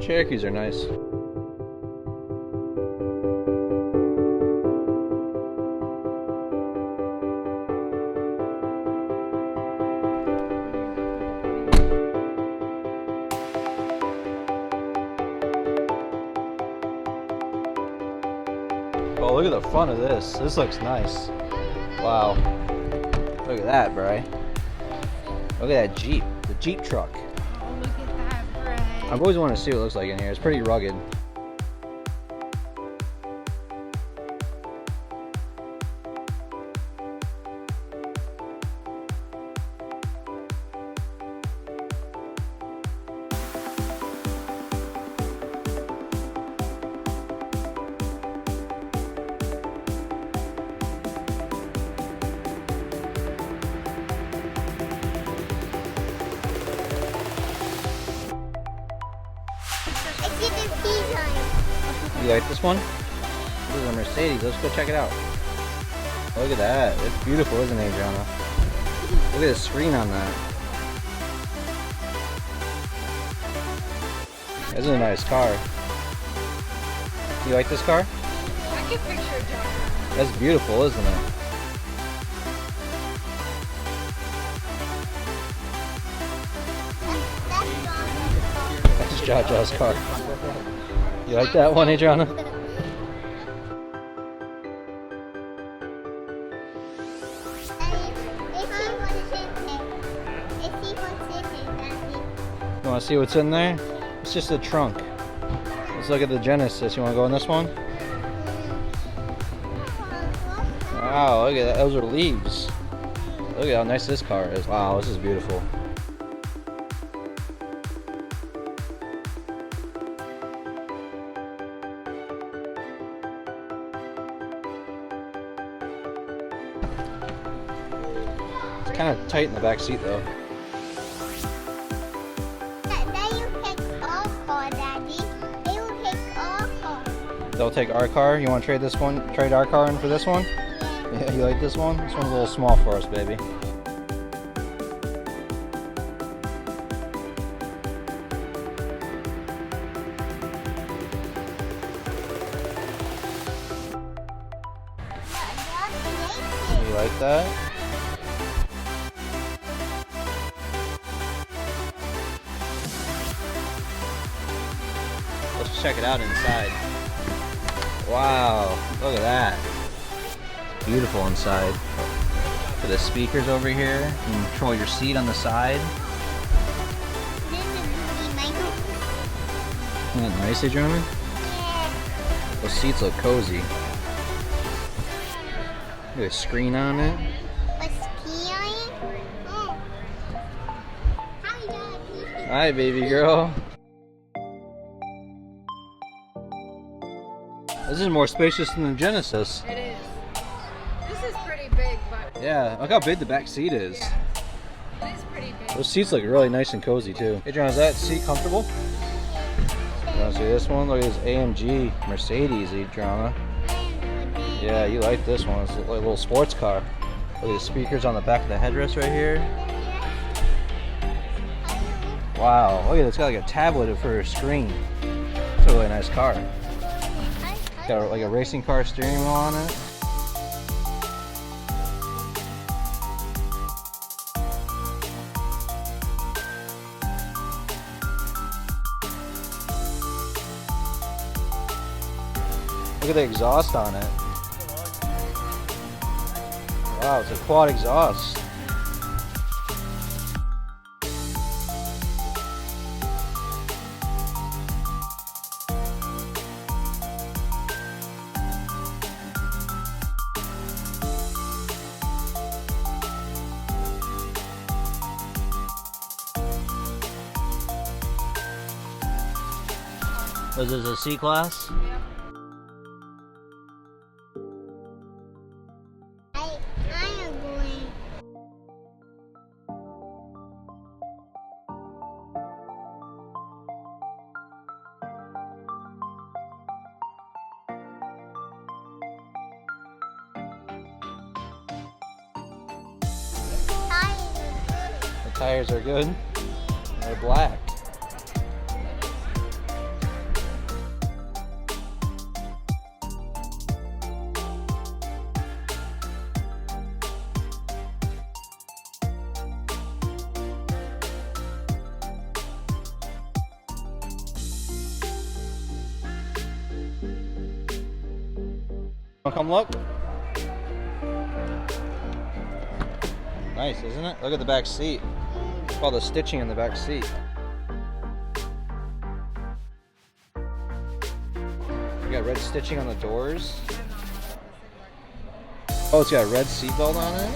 Cherokees are nice. Oh, look at the front of this. This looks nice. Wow. Look at that, bro. Look at that Jeep. The Jeep truck. Oh, look at that, Bray. I've always wanted to see what it looks like in here. It's pretty rugged. You like this one? This is a Mercedes. Let's go check it out. Look at that. It's beautiful, isn't it, Adriana? Look at the screen on that. This is a nice car. You like this car? I can picture it, John. That's beautiful, isn't it? That's Jaja's car. You like that one, Adriana? You want to see what's in there? It's just a trunk. Let's look at the Genesis. You want to go in this one? Wow, look at that. Those are leaves. Look at how nice this car is. Wow, this is beautiful. It's kind of tight in the back seat though. They'll take our car. You want to trade this one? Trade our car in for this one? Yeah, you like this one? This one's a little small for us, baby. You like that? Let's check it out inside. Wow, look at that. It's beautiful inside. Look at the speakers over here. You can control your seat on the side. Isn't that nice, Adriana? Yeah. Those seats look cozy. Look at a screen on it. A ski on it? Oh. Hi, Daddy. Hi, baby girl. This is more spacious than the Genesis. It is. This is pretty big, but Yeah, look how big the back seat is. yeah, it is pretty big. Those seats look really nice and cozy too. Adriana, is that seat comfortable? You want to see this one? Look at this AMG Mercedes, Adriana. Yeah, you like this one. It's like a little sports car. Look at the speakers on the back of the headrest right here. Wow, look at it. It's got like a tablet for a screen. It's a really nice car. Got like a racing car steering wheel on it. Look at the exhaust on it. Wow, it's a quad exhaust. This is a C-Class? Yep. I am going. The tires are good. They're black. Wanna come look? Nice, isn't it? Look at the back seat. Look at all the stitching in the back seat. You got red stitching on the doors. Oh, it's got a red seatbelt on it.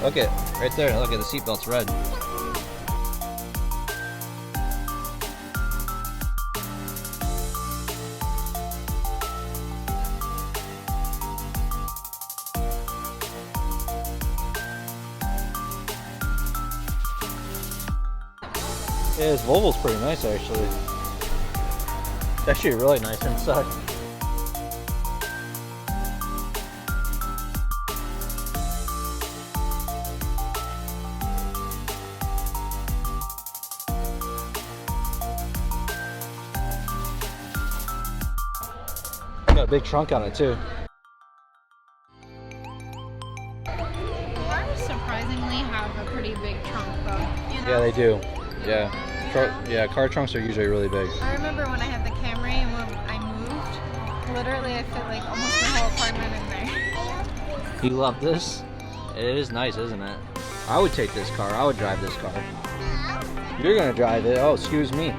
Look at right there. Look at the seatbelt's red. Yeah, this Volvo's pretty nice actually. It's actually really nice inside. Got a big trunk on it too. Cars surprisingly have a pretty big trunk though. You know? Yeah, they do. Yeah. Car trunks are usually really big. I remember when I had the Camry and when I moved, literally I fit like almost my whole apartment in there. You love this? It is nice, isn't it? I would take this car. I would drive this car. You're gonna drive it. Oh, excuse me.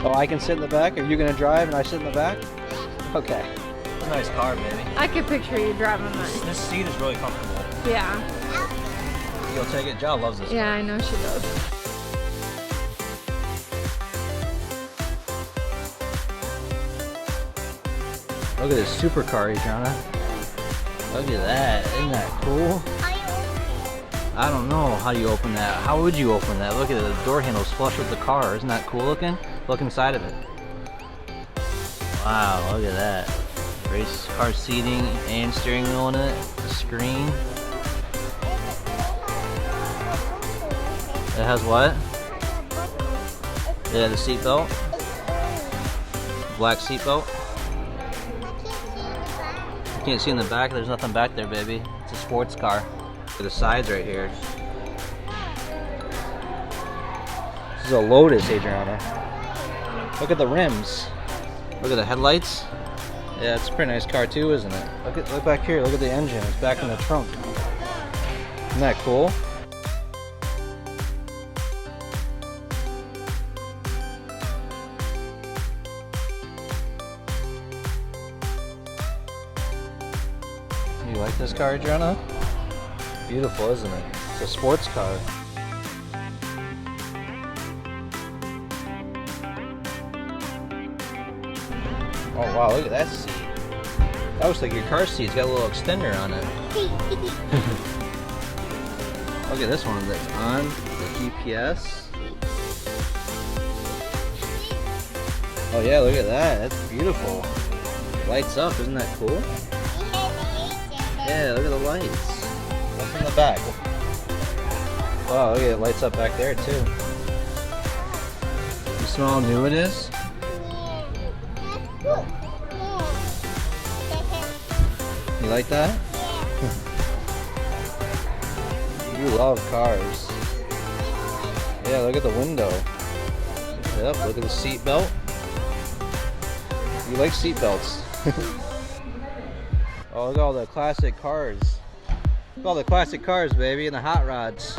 Oh, I can sit in the back? Are you gonna drive and I sit in the back? Okay. It's a nice car, baby. I could picture you driving that. This seat is really comfortable. Yeah. You'll take it? John loves this Yeah, car. I know she does. Look at this supercar, Adriana. Look at that. Isn't that cool? I don't know how you open that. How would you open that? Look at it. The door handle's flush with the car. Isn't that cool looking? Look inside of it. Wow, look at that. Race car seating and steering wheel in it. The screen. It has what? Yeah, the seat belt. Black seat belt. You can't see in the back. There's nothing back there, baby. It's a sports car. Look at the sides right here. This is a Lotus, Adriana. Look at the rims. Look at the headlights. Yeah, it's a pretty nice car too, isn't it? Look back here. Look at the engine. It's back in the trunk. Isn't that cool? You like this car, Adriana? Beautiful, isn't it? It's a sports car. Oh wow, look at that seat. That looks like your car seat. It's got a little extender on it. Look at this one that's on the GPS. Oh yeah, look at that. That's beautiful. Lights up, isn't that cool? Yeah, look at the lights. What's in the back? Wow, look at it, lights up back there too. You smell how new it is? You like that? You love cars. Yeah, look at the window. Yep, look at the seat belt. You like seat belts. Oh, look at all the classic cars. Look at all the classic cars, baby, and the hot rods.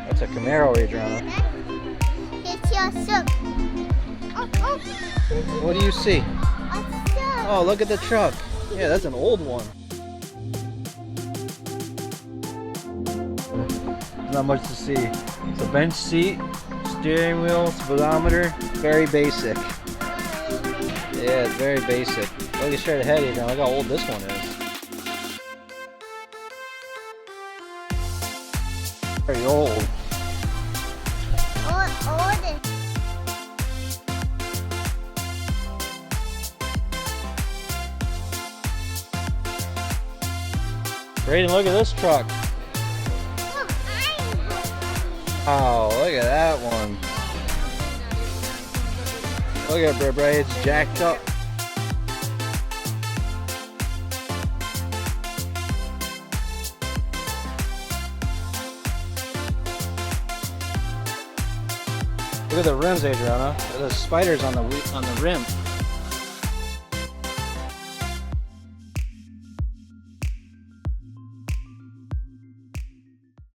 That's a Camaro, Adriana. It's your soup. Oh, What do you see? what's up? Oh, look at the truck. Yeah, that's an old one. There's not much to see. It's a bench seat, steering wheel, speedometer, very basic. Yeah, it's very basic. Look at straight ahead, Adriana. Look how old this one is. Very old. Order. Brayden, look at this truck. Oh, look at that one. Look at it, Bray. It's jacked up. Look at the rims, Adriana. There's spiders on the rim.